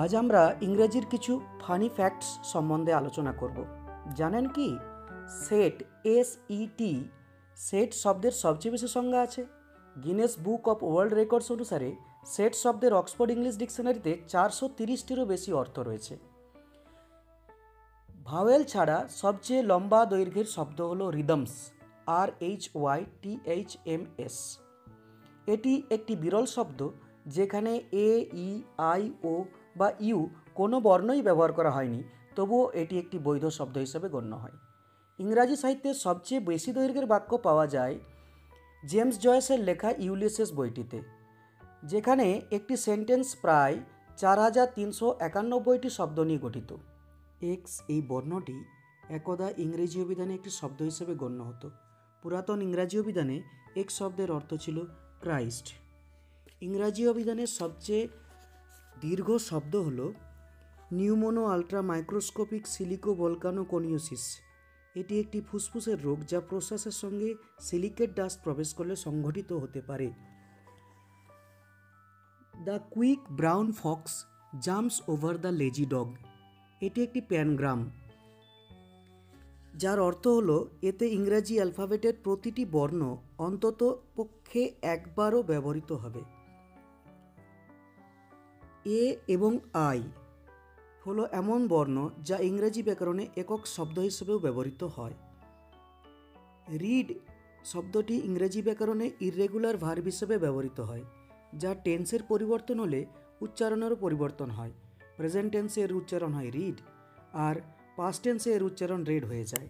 আজ আমরা ইংরেজির কিছু ফানি ফ্যাক্টস সম্বন্ধে আলোচনা করব। জানেন কি সেট SET সেট শব্দের সবচেয়ে বেশি সংজ্ঞা আছে। Guinness book of world records অনুসারে সেট শব্দের অক্সফোর্ড ইংলিশ ডিকশনারিতে 430টিরও বেশি অর্থ রয়েছে। ভাওয়েল ছাড়া সবচেয়ে লম্বা দৈর্ঘ্যের শব্দ হলো রিদমস, RHYTHMS। এটি একটি বিরল শব্দ যেখানে এ, ই, আই, ও বা ইউ কোনো বর্ণই ব্যবহার করা হয়নি, তবুও এটি একটি বৈধ শব্দ হিসেবে গণ্য হয়। ইংরাজি সাহিত্যে সবচেয়ে বেশি দৈর্ঘ্যের বাক্য পাওয়া যায় জেমস জয়েসের লেখা ইউলিসেস বইটিতে, যেখানে একটি সেন্টেন্স প্রায় 4391টি শব্দ নিয়ে গঠিত। এক্স এই বর্ণটি একদা ইংরেজি অভিধানে একটি শব্দ হিসেবে গণ্য হতো। পুরাতন ইংরাজি অভিধানে এক্স শব্দের অর্থ ছিল ক্রাইস্ট। ইংরাজি অভিধানের সবচেয়ে দীর্ঘ শব্দ হল নিউমোনো আল্ট্রা মাইক্রোস্কোপিক সিলিকো ভলকানোকনিওসিস। এটি একটি ফুসফুসের রোগ যা প্রশ্বাসের সঙ্গে সিলিকেট ডাস্ট প্রবেশ করলে সংঘটিত হতে পারে। The quick brown Fox jumps over the lazy dog. এটি একটি প্যানগ্রাম, যার অর্থ হল এতে ইংরাজি অ্যালফাবেটের প্রতিটি বর্ণ অন্তত পক্ষে একবারও ব্যবহৃত হবে। এ এবং আই হলো এমন বর্ণ যা ইংরেজি ব্যাকরণে একক শব্দ হিসেবেও ব্যবহৃত হয়। রিড শব্দটি ইংরেজি ব্যাকরণে ইররেগুলার ভার্ব হিসেবে ব্যবহৃত হয়, যা টেন্সের পরিবর্তন হলে উচ্চারণেরও পরিবর্তন হয়। প্রেজেন্ট টেন্সে এর উচ্চারণ হয় রিড, আর পাস্ট টেন্সে এর উচ্চারণ রেড হয়ে যায়।